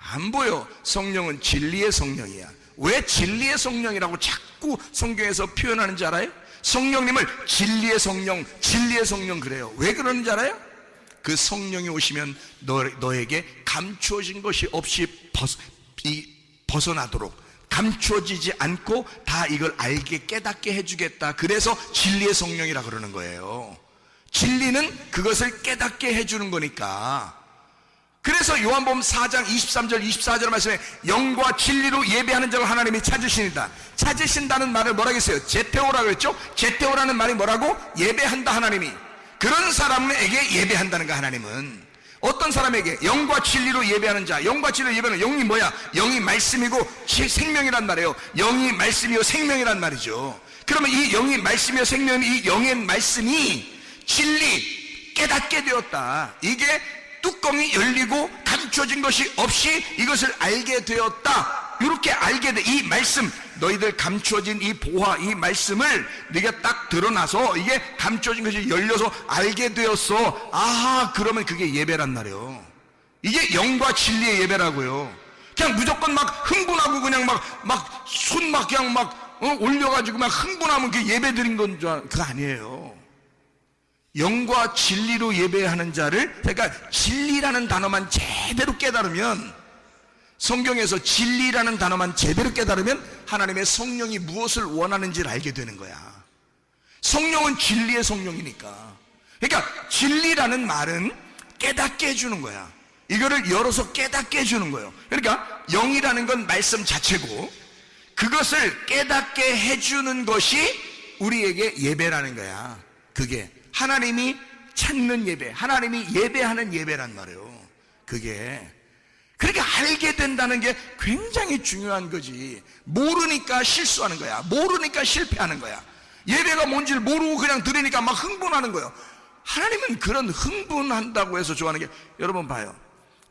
안 보여. 성령은 진리의 성령이야. 왜 진리의 성령이라고 자꾸 성경에서 표현하는지 알아요? 성령님을 진리의 성령 그래요. 왜 그러는지 알아요? 그 성령이 오시면 너에게 감추어진 것이 없이 벗어나도록, 감추어지지 않고 다 이걸 알게 깨닫게 해주겠다. 그래서 진리의 성령이라 그러는 거예요. 진리는 그것을 깨닫게 해주는 거니까. 그래서 요한복음 4장 23절 24절 말씀에 영과 진리로 예배하는 자를 하나님이 찾으시니다. 찾으신다는 말을 뭐라고 했어요? 제테오라고 했죠? 제테오라는 말이 뭐라고? 예배한다, 하나님이. 그런 사람에게 예배한다는 거, 하나님은. 어떤 사람에게? 영과 진리로 예배하는 자. 영과 진리로 예배하는, 영이 뭐야? 영이 말씀이고 생명이란 말이에요. 영이 말씀이요 생명이란 말이죠. 그러면 이 영이 말씀이요 생명이, 이 영의 말씀이 진리 깨닫게 되었다. 이게 뚜껑이 열리고 감춰진 것이 없이 이것을 알게 되었다. 이렇게 알게 돼. 이 말씀, 너희들 감춰진 이 보화, 이 말씀을 네가 딱 드러나서 이게 감춰진 것이 열려서 알게 되었어. 아하, 그러면 그게 예배란 말이에요. 이게 영과 진리의 예배라고요. 그냥 무조건 막 흥분하고 그냥 손 막 그냥 올려가지고 막 흥분하면 그 예배 드린 건 줄 그거 아니에요. 영과 진리로 예배하는 자를, 그러니까 진리라는 단어만 제대로 깨달으면, 성경에서 진리라는 단어만 제대로 깨달으면 하나님의 성령이 무엇을 원하는지를 알게 되는 거야. 성령은 진리의 성령이니까. 그러니까 진리라는 말은 깨닫게 해주는 거야. 이거를 열어서 깨닫게 해주는 거예요. 그러니까 영이라는 건 말씀 자체고, 그것을 깨닫게 해주는 것이 우리에게 예배라는 거야. 그게 하나님이 찾는 예배, 하나님이 예배하는 예배란 말이에요. 그게 그렇게 알게 된다는 게 굉장히 중요한 거지. 모르니까 실수하는 거야. 모르니까 실패하는 거야. 예배가 뭔지를 모르고 그냥 들으니까 막 흥분하는 거예요. 하나님은 그런 흥분한다고 해서 좋아하는 게, 여러분 봐요.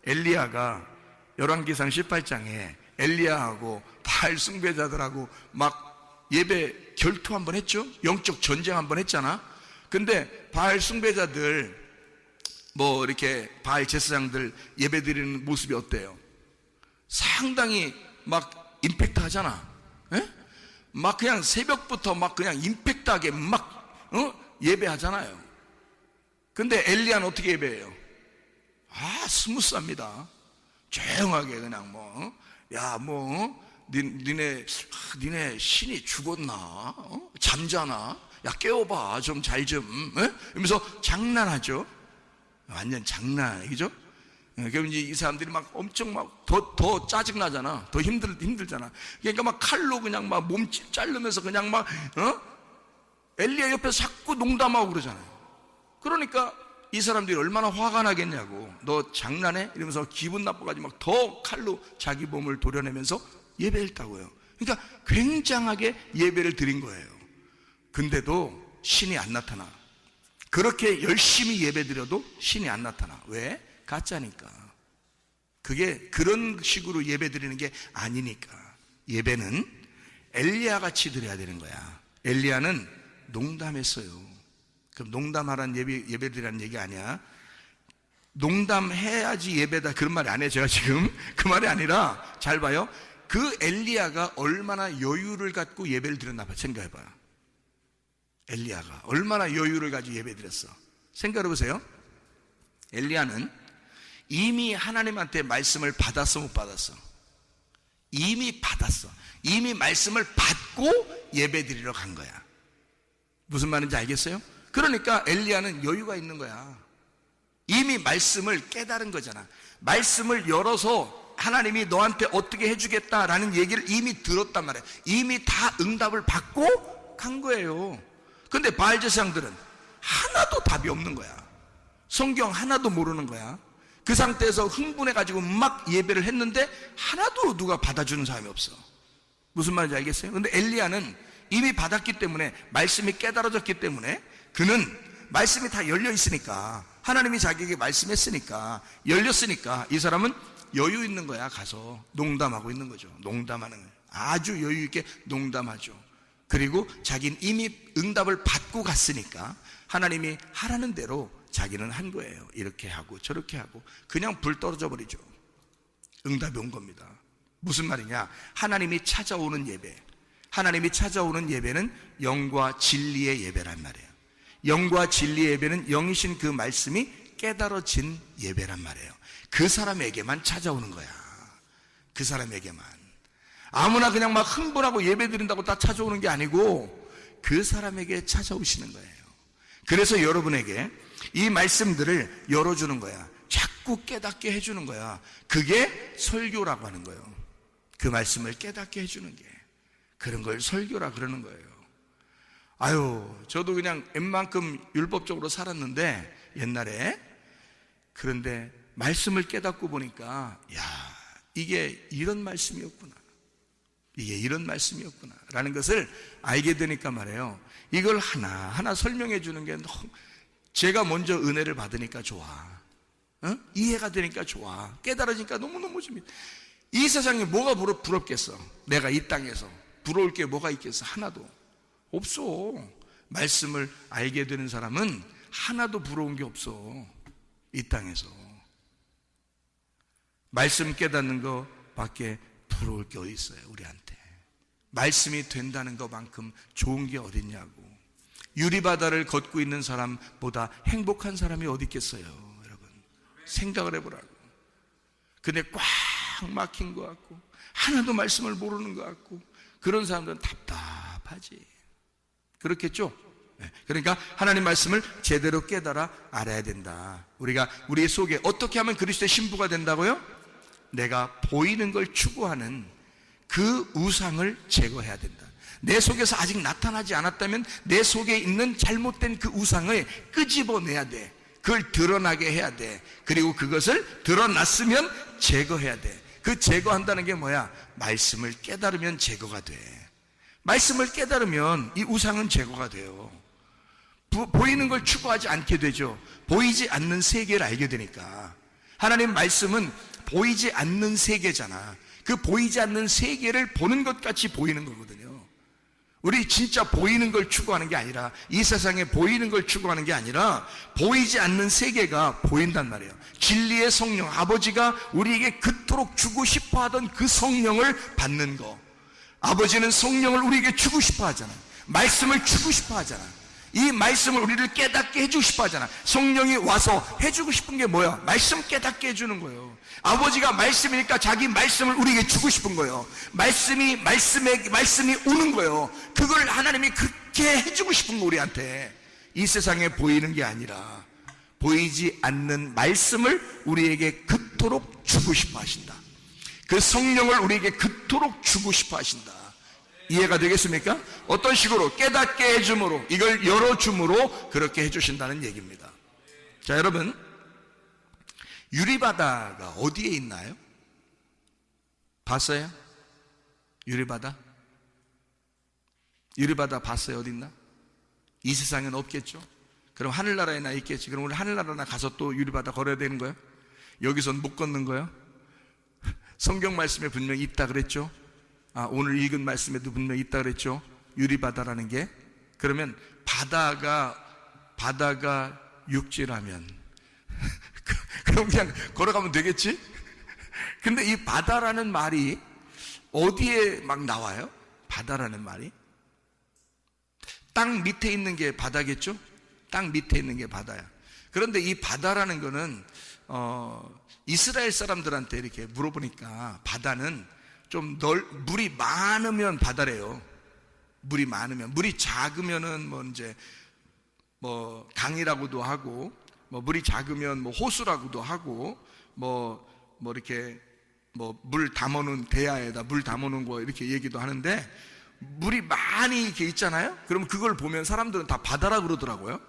엘리야가 열왕기상 18장에 엘리야하고 바알 숭배자들하고 막 예배 결투 한번 했죠. 영적 전쟁 한번 했잖아. 근데 바알 숭배자들 이렇게 바알 제사장들 예배 드리는 모습이 어때요? 상당히 막 임팩트 하잖아. 에? 막 그냥 새벽부터 막 그냥 임팩트하게 예배하잖아요. 근데 엘리야는 어떻게 예배해요? 스무스합니다. 조용하게 그냥 니네 신이 죽었나? 잠자나? 야, 깨워봐. 좀 잘 좀. 이러면서 장난하죠. 완전 장난, 그죠? 그럼 이제 이 사람들이 막 엄청 더 짜증나잖아. 더 힘들잖아. 그러니까 막 칼로 그냥 몸 자르면서 그냥 엘리야 옆에서 자꾸 농담하고 그러잖아요. 그러니까 이 사람들이 얼마나 화가 나겠냐고. 너 장난해? 이러면서 기분 나빠가지고 막 더 칼로 자기 몸을 도려내면서 예배했다고요. 그러니까 굉장하게 예배를 드린 거예요. 근데도 신이 안 나타나. 그렇게 열심히 예배드려도 신이 안 나타나. 왜? 가짜니까. 그게 그런 식으로 예배드리는 게 아니니까. 예배는 엘리야 같이 드려야 되는 거야. 엘리야는 농담했어요. 그럼 농담하라는 예배드리라는 얘기 아니야. 농담해야지 예배다, 그런 말이 아니에요. 제가 지금 그 말이 아니라, 잘 봐요. 그 엘리야가 얼마나 여유를 갖고 예배를 드렸나 봐. 생각해봐요. 엘리야가 얼마나 여유를 가지고 예배 드렸어. 생각해보세요. 엘리야는 이미 하나님한테 말씀을 받았어, 못 받았어? 이미 받았어. 이미 말씀을 받고 예배 드리러 간 거야. 무슨 말인지 알겠어요? 그러니까 엘리야는 여유가 있는 거야. 이미 말씀을 깨달은 거잖아. 말씀을 열어서 하나님이 너한테 어떻게 해주겠다라는 얘기를 이미 들었단 말이야. 이미 다 응답을 받고 간 거예요. 근데 바알 제사장들은 하나도 답이 없는 거야. 성경 하나도 모르는 거야. 그 상태에서 흥분해가지고 막 예배를 했는데 하나도 누가 받아주는 사람이 없어. 무슨 말인지 알겠어요? 근데 엘리야는 이미 받았기 때문에, 말씀이 깨달아졌기 때문에, 그는 말씀이 다 열려 있으니까, 하나님이 자기에게 말씀했으니까, 열렸으니까 이 사람은 여유 있는 거야. 가서 농담하고 있는 거죠. 농담하는 거예요. 아주 여유 있게 농담하죠. 그리고 자기는 이미 응답을 받고 갔으니까 하나님이 하라는 대로 자기는 한 거예요. 이렇게 하고 저렇게 하고 그냥 불 떨어져 버리죠. 응답이 온 겁니다. 무슨 말이냐? 하나님이 찾아오는 예배, 하나님이 찾아오는 예배는 영과 진리의 예배란 말이에요. 영과 진리의 예배는 영이신 그 말씀이 깨달아진 예배란 말이에요. 그 사람에게만 찾아오는 거야. 그 사람에게만. 아무나 그냥 막 흥분하고 예배 드린다고 다 찾아오는 게 아니고 그 사람에게 찾아오시는 거예요. 그래서 여러분에게 이 말씀들을 열어주는 거야. 자꾸 깨닫게 해주는 거야. 그게 설교라고 하는 거예요. 그 말씀을 깨닫게 해주는 게, 그런 걸 설교라 그러는 거예요. 저도 그냥 웬만큼 율법적으로 살았는데 옛날에, 그런데 말씀을 깨닫고 보니까 이게 이런 말씀이었구나, 이게 이런 말씀이었구나 라는 것을 알게 되니까 말이에요. 이걸 하나하나 설명해 주는 게 제가 먼저 은혜를 받으니까 좋아. 이해가 되니까 좋아. 깨달아지니까 너무너무 좋습니다. 이 세상에 뭐가 부럽겠어? 내가 이 땅에서 부러울 게 뭐가 있겠어? 하나도 없어. 말씀을 알게 되는 사람은 하나도 부러운 게 없어. 이 땅에서 말씀 깨닫는 거 밖에 부러울 게 어디 있어요? 우리한테 말씀이 된다는 것만큼 좋은 게 어딨냐고. 유리바다를 걷고 있는 사람보다 행복한 사람이 어디 있겠어요, 여러분. 생각을 해보라고. 근데 꽉 막힌 것 같고 하나도 말씀을 모르는 것 같고 그런 사람들은 답답하지. 그렇겠죠? 그러니까 하나님 말씀을 제대로 깨달아 알아야 된다. 우리가 우리 속에 어떻게 하면 그리스도의 신부가 된다고요? 내가 보이는 걸 추구하는 그 우상을 제거해야 된다. 내 속에서 아직 나타나지 않았다면 내 속에 있는 잘못된 그 우상을 끄집어내야 돼. 그걸 드러나게 해야 돼. 그리고 그것을 드러났으면 제거해야 돼. 그 제거한다는 게 뭐야? 말씀을 깨달으면 제거가 돼. 말씀을 깨달으면 이 우상은 제거가 돼요. 보이는 걸 추구하지 않게 되죠. 보이지 않는 세계를 알게 되니까. 하나님 말씀은 보이지 않는 세계잖아. 그 보이지 않는 세계를 보는 것 같이 보이는 거거든요. 우리 진짜 보이는 걸 추구하는 게 아니라, 이 세상에 보이는 걸 추구하는 게 아니라 보이지 않는 세계가 보인단 말이에요. 진리의 성령, 아버지가 우리에게 그토록 주고 싶어하던 그 성령을 받는 거. 아버지는 성령을 우리에게 주고 싶어 하잖아. 말씀을 주고 싶어 하잖아. 이 말씀을 우리를 깨닫게 해주고 싶어 하잖아. 성령이 와서 해주고 싶은 게 뭐야? 말씀 깨닫게 해주는 거예요. 아버지가 말씀이니까 자기 말씀을 우리에게 주고 싶은 거예요. 말씀이 오는 거예요. 그걸 하나님이 그렇게 해주고 싶은 거, 우리한테. 이 세상에 보이는 게 아니라 보이지 않는 말씀을 우리에게 그토록 주고 싶어 하신다. 그 성령을 우리에게 그토록 주고 싶어 하신다. 이해가 되겠습니까? 어떤 식으로? 깨닫게 해줌으로, 이걸 열어줌으로 그렇게 해주신다는 얘기입니다. 자, 여러분, 유리바다가 어디에 있나요? 봤어요? 유리바다? 유리바다 봤어요? 어디 있나? 이 세상엔 없겠죠? 그럼 하늘나라에나 있겠지. 그럼 우리 하늘나라나 가서 또 유리바다 걸어야 되는 거예요? 여기선 못 걷는 거예요? 성경 말씀에 분명히 있다 그랬죠? 오늘 읽은 말씀에도 분명히 있다 그랬죠? 유리바다라는 게. 그러면 바다가 육지라면 그럼 그냥 걸어가면 되겠지? 근데 이 바다라는 말이 어디에 막 나와요? 바다라는 말이 땅 밑에 있는 게 바다겠죠? 땅 밑에 있는 게 바다야. 그런데 이 바다라는 거는 이스라엘 사람들한테 이렇게 물어보니까 바다는 좀 물이 많으면 바다래요. 물이 많으면. 물이 작으면은 뭐 강이라고도 하고, 물이 작으면 호수라고도 하고, 이렇게 물 담아놓은 대야에다 물 담아놓은 거 이렇게 얘기도 하는데, 물이 많이 이렇게 있잖아요. 그럼 그걸 보면 사람들은 다 바다라 그러더라고요.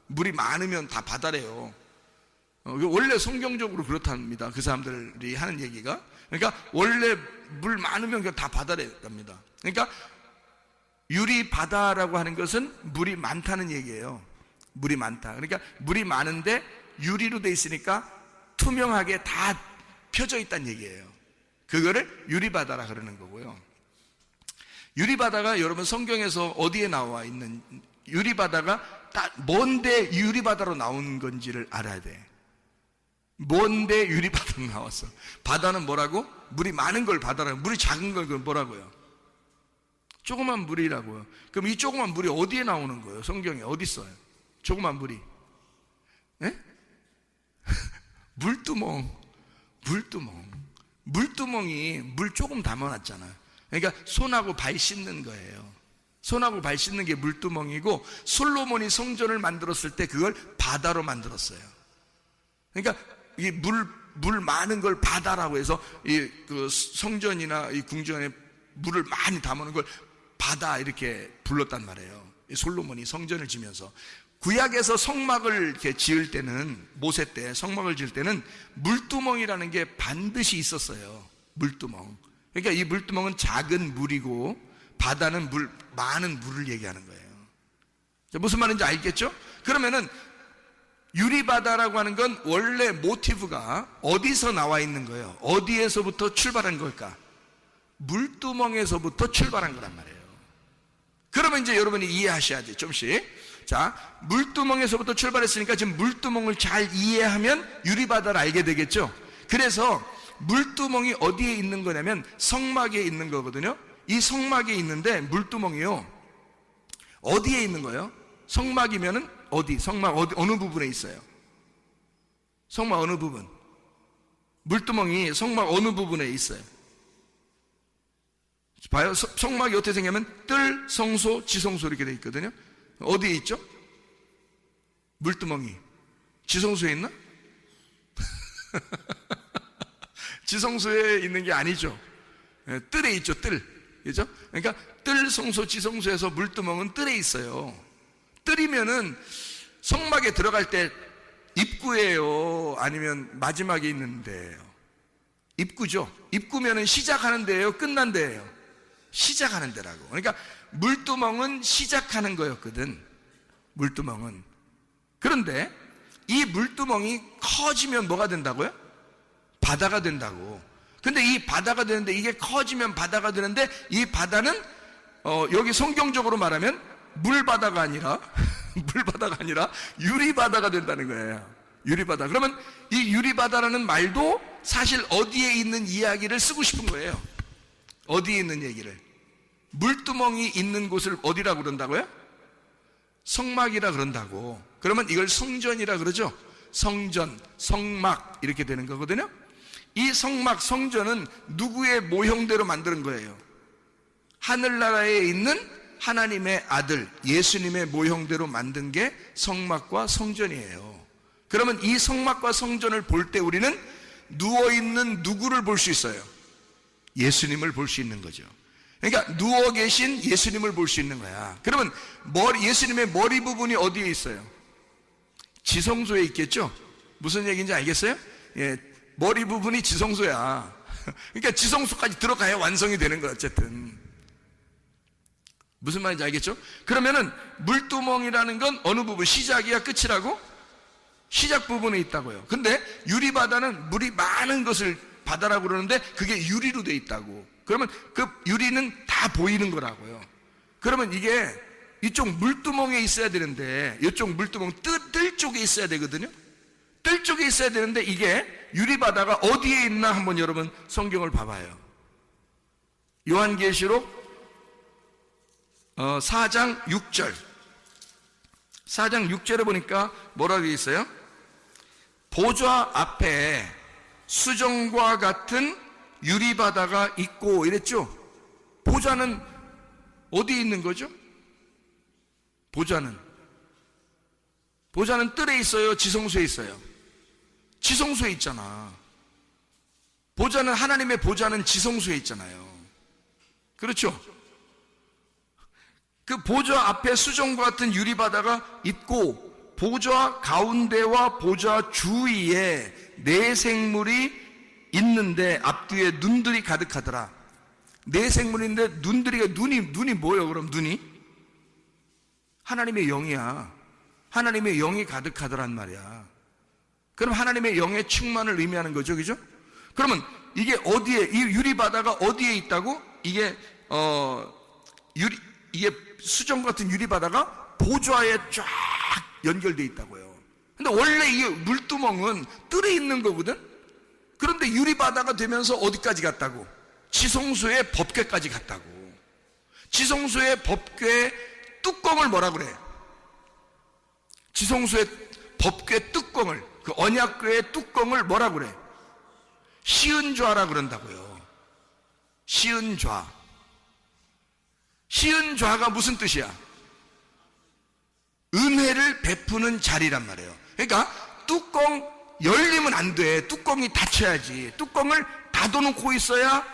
물이 많으면 다 바다래요. 원래 성경적으로 그렇답니다. 그 사람들이 하는 얘기가. 그러니까 원래 물 많으면 그냥 다 바다랍니다. 그러니까 유리바다라고 하는 것은 물이 많다는 얘기예요. 물이 많다. 그러니까 물이 많은데 유리로 돼 있으니까 투명하게 다 펴져 있다는 얘기예요. 그거를 유리바다라 그러는 거고요. 유리바다가 여러분 성경에서 어디에 나와 있는, 유리바다가 뭔데 유리바다로 나온 건지를 알아야 돼. 뭔데 유리바다로 나왔어? 바다는 뭐라고? 물이 많은 걸 바다라고. 물이 작은 걸 뭐라고요? 조그만 물이라고요. 그럼 이 조그만 물이 어디에 나오는 거예요? 성경에 어디 있어요? 조그만 물이. 네? 물두멍이 물 조금 담아놨잖아. 그러니까 손하고 발 씻는 거예요. 손하고 발 씻는 게 물두멍이고, 솔로몬이 성전을 만들었을 때 그걸 바다로 만들었어요. 그러니까 이 물 많은 걸 바다라고 해서 그 성전이나 이 궁전에 물을 많이 담아놓은 걸 바다 이렇게 불렀단 말이에요. 솔로몬이 성전을 지면서. 구약에서 성막을 이렇게 지을 때는, 모세 때 성막을 지을 때는 물두멍이라는 게 반드시 있었어요. 물두멍. 그러니까 이 물두멍은 작은 물이고, 바다는 많은 물을 얘기하는 거예요. 무슨 말인지 알겠죠? 그러면은 유리바다라고 하는 건 원래 모티브가 어디서 나와 있는 거예요? 어디에서부터 출발한 걸까? 물두멍에서부터 출발한 거란 말이에요. 그러면 이제 여러분이 이해하셔야지, 좀씩. 자, 물두멍에서부터 출발했으니까 지금 물두멍을 잘 이해하면 유리바다를 알게 되겠죠? 그래서 물두멍이 어디에 있는 거냐면 성막에 있는 거거든요. 이 성막에 있는데 물두멍이요, 어디에 있는 거예요? 성막이면은 어디? 성막 어느 부분에 있어요? 성막 어느 부분? 물두멍이 성막 어느 부분에 있어요? 봐요. 성막이 어떻게 생기냐면 뜰, 성소, 지성소 이렇게 돼 있거든요. 어디에 있죠? 물두멍이 지성소에 있나? 지성소에 있는 게 아니죠. 뜰에 있죠. 뜰, 그죠? 그러니까 뜰, 성소, 지성소에서 물두멍은 뜰에 있어요. 뜰이면은 성막에 들어갈 때 입구예요, 아니면 마지막에 있는 데예요? 입구죠. 입구면은 시작하는 데예요, 끝난 데예요? 시작하는 데라고. 그러니까 물두멍은 시작하는 거였거든, 물두멍은. 그런데 이 물두멍이 커지면 뭐가 된다고요? 바다가 된다고. 근데 이 바다가 되는데, 이게 커지면 바다가 되는데, 이 바다는 여기 성경적으로 말하면 물바다가 아니라 물바다가 아니라 유리바다가 된다는 거예요. 유리바다. 그러면 이 유리바다라는 말도 사실 어디에 있는 이야기를 쓰고 싶은 거예요. 어디에 있는 얘기를. 물두멍이 있는 곳을 어디라고 그런다고요? 성막이라 그런다고. 그러면 이걸 성전이라 그러죠. 성전, 성막 이렇게 되는 거거든요. 이 성막, 성전은 누구의 모형대로 만드는 거예요? 하늘나라에 있는 하나님의 아들 예수님의 모형대로 만든 게 성막과 성전이에요. 그러면 이 성막과 성전을 볼 때 우리는 누워있는 누구를 볼 수 있어요? 예수님을 볼 수 있는 거죠. 그러니까 누워 계신 예수님을 볼 수 있는 거야. 그러면 예수님의 머리 부분이 어디에 있어요? 지성소에 있겠죠? 무슨 얘기인지 알겠어요? 예, 머리 부분이 지성소야. 그러니까 지성소까지 들어가야 완성이 되는 거야. 어쨌든 무슨 말인지 알겠죠? 그러면은 물두멍이라는 건 어느 부분, 시작이야 끝이라고? 시작 부분에 있다고요. 근데 유리바다는 물이 많은 것을 바다라고 그러는데 그게 유리로 돼 있다고. 그러면 그 유리는 다 보이는 거라고요. 그러면 이게 이쪽 물두멍에 있어야 되는데, 이쪽 물두멍 뜰 쪽에 있어야 되거든요. 뜰 쪽에 있어야 되는데 이게 유리바다가 어디에 있나 한번 여러분 성경을 봐봐요. 요한계시록 4장 6절. 4장 6절에 보니까 뭐라고 되어 있어요? 보좌 앞에 수정과 같은 유리바다가 있고 이랬죠. 보좌는 어디에 있는 거죠? 보좌는 뜰에 있어요, 지성소에 있어요? 지성소에 있잖아. 보좌는, 하나님의 보좌는 지성소에 있잖아요. 그렇죠? 그 보좌 앞에 수정과 같은 유리바다가 있고, 보좌 가운데와 보좌 주위에 네 생물이 있는데 앞뒤에 눈들이 가득하더라. 네 생물인데 눈이 뭐예요? 그럼 눈이 하나님의 영이야. 하나님의 영이 가득하더란 말이야. 그럼 하나님의 영의 충만을 의미하는 거죠, 그죠? 그러면 이게 어디에, 이 유리바다가 어디에 있다고? 이게 이게 수정 같은 유리바다가 보좌에 쫙 연결되어 있다고요. 근데 원래 이 물두멍은 뜰에 있는 거거든. 그런데 유리바다가 되면서 어디까지 갔다고? 지성소의 법궤까지 갔다고. 지성소의 법궤 뚜껑을 뭐라 그래? 지성소의 법궤 뚜껑을, 그 언약궤의 뚜껑을 뭐라 그래? 시은좌라 그런다고요. 시은좌. 시은좌가 무슨 뜻이야? 은혜를 베푸는 자리란 말이에요. 그러니까 뚜껑 열리면 안 돼. 뚜껑이 닫혀야지. 뚜껑을 닫아놓고 있어야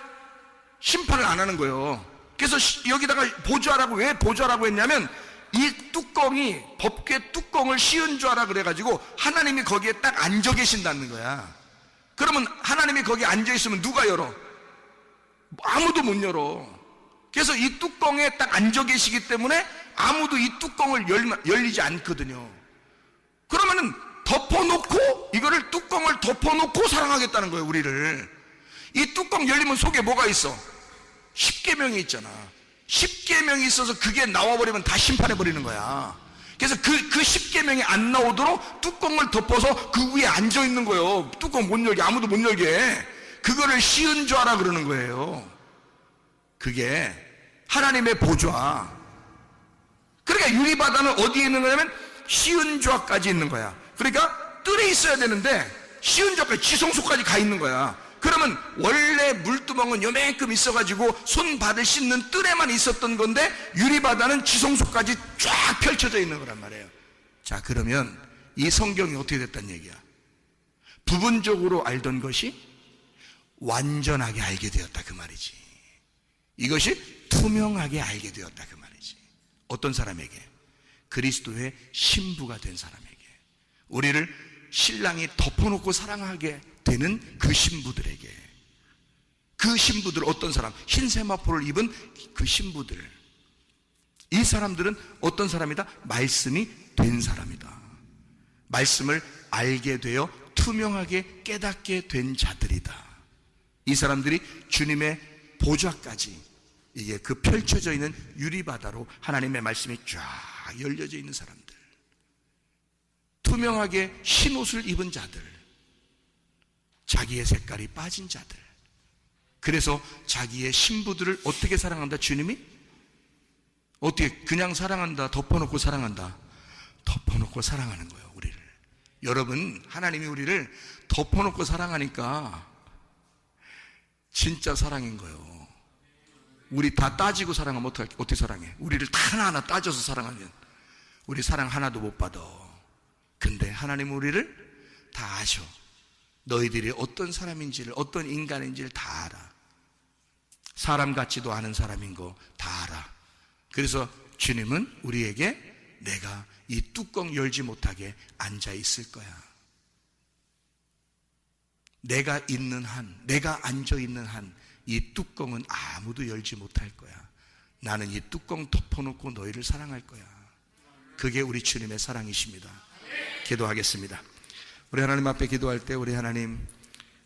심판을 안 하는 거예요. 그래서 여기다가 보좌라고, 왜 보좌라고 했냐면 이 뚜껑이, 법궤 뚜껑을 시은좌라 그래가지고 하나님이 거기에 딱 앉아 계신다는 거야. 그러면 하나님이 거기에 앉아 있으면 누가 열어? 아무도 못 열어. 그래서 이 뚜껑에 딱 앉아 계시기 때문에 아무도 이 뚜껑을 열리지 않거든요. 그러면은 덮어놓고, 이거를 뚜껑을 덮어놓고 사랑하겠다는 거예요, 우리를. 이 뚜껑 열리면 속에 뭐가 있어? 십계명이 있잖아. 십계명이 있어서 그게 나와버리면 다 심판해버리는 거야. 그래서 그 십계명이 안 나오도록 뚜껑을 덮어서 그 위에 앉아있는 거예요. 뚜껑 못 열게, 아무도 못 열게. 그거를 시은좌라 그러는 거예요. 그게 하나님의 보좌. 그러니까 유리바다는 어디에 있는 거냐면 시은좌까지 있는 거야. 그러니까 뜰에 있어야 되는데 시은좌까지, 지성소까지 가 있는 거야. 그러면 원래 물두멍은 요만큼 있어가지고 손발을 씻는 뜰에만 있었던 건데 유리바다는 지성소까지 쫙 펼쳐져 있는 거란 말이에요. 자, 그러면 이 성경이 어떻게 됐단 얘기야? 부분적으로 알던 것이 완전하게 알게 되었다 그 말이지. 이것이 투명하게 알게 되었다 그 말이지. 어떤 사람에게? 그리스도의 신부가 된 사람에게. 우리를 신랑이 덮어놓고 사랑하게 되는 그 신부들에게. 그 신부들 어떤 사람? 흰 세마포를 입은 그 신부들. 이 사람들은 어떤 사람이다? 말씀이 된 사람이다. 말씀을 알게 되어 투명하게 깨닫게 된 자들이다. 이 사람들이 주님의 보좌까지, 이게 그 펼쳐져 있는 유리바다로 하나님의 말씀이 쫙 열려져 있는 사람들, 투명하게 흰 옷을 입은 자들, 자기의 색깔이 빠진 자들. 그래서 자기의 신부들을 어떻게 사랑한다? 주님이 어떻게 그냥 사랑한다, 덮어놓고 사랑한다? 덮어놓고 사랑하는 거예요, 우리를. 여러분, 하나님이 우리를 덮어놓고 사랑하니까 진짜 사랑인 거예요. 우리 다 따지고 사랑하면 어떻게 사랑해? 우리를 다 하나하나 따져서 사랑하면 우리 사랑 하나도 못 받아. 근데 하나님은 우리를 다 아셔. 너희들이 어떤 사람인지를, 어떤 인간인지를 다 알아. 사람 같지도 않은 사람인 거 다 알아. 그래서 주님은 우리에게 내가 이 뚜껑 열지 못하게 앉아 있을 거야. 내가 있는 한, 내가 앉아 있는 한 이 뚜껑은 아무도 열지 못할 거야. 나는 이 뚜껑 덮어놓고 너희를 사랑할 거야. 그게 우리 주님의 사랑이십니다. 기도하겠습니다. 우리 하나님 앞에 기도할 때 우리 하나님,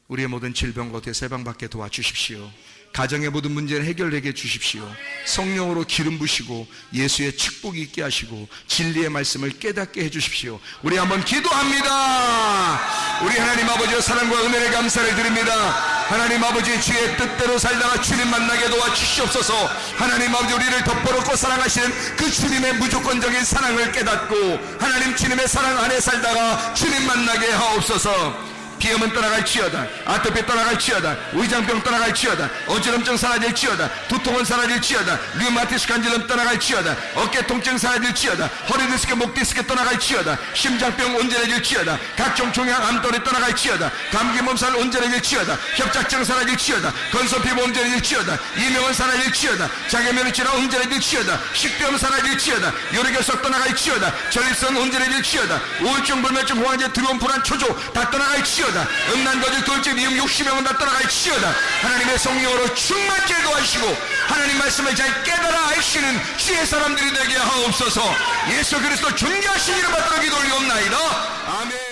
우리의 모든 질병과 대세방받게 도와주십시오. 가정의 모든 문제를 해결되게 해주십시오. 성령으로 기름 부시고 예수의 축복이 있게 하시고 진리의 말씀을 깨닫게 해주십시오. 우리 한번 기도합니다. 우리 하나님 아버지의 사랑과 은혜에 감사를 드립니다. 하나님 아버지, 주의 뜻대로 살다가 주님 만나게 도와주시옵소서. 하나님 아버지, 우리를 덮어놓고 사랑하시는 그 주님의 무조건적인 사랑을 깨닫고 하나님 주님의 사랑 안에 살다가 주님 만나게 하옵소서. 비염은 떠나갈지어다, 아토피 떠나갈지어다, 위장병 떠나갈지어다, 어지럼증 사라질지어다, 두통은 사라질지어다, 류마티스 간질염 떠나갈지어다, 어깨 통증 사라질지어다, 허리 디스크, 목 디스크 떠나갈지어다, 심장병 온전해질지어다, 각종 종양 암돌이 떠나갈지어다, 감기 몸살 온전해질지어다, 협착증 사라질지어다, 건선피부 온전해질지어다, 이명은 사라질지어다, 자기면의 질환 온전해질지어다, 식병 사라질지어다, 요리결석 떠나갈지어다, 전립선 온전해질지어다, 우울증, 불면증, 호황제, 두려움, 불안, 초조 다 떠나갈지어다, 음란, 거짓, 돌직, 미움, 욕심명은 다 떠나갈지어다. 하나님의 성령으로 충만케 도와주시고 하나님 말씀을 잘 깨달아 아시는 주의 사람들이 되게 하옵소서. 예수 그리스도 존귀하신 이름 받들어 기도 올리옵나이다. 아멘.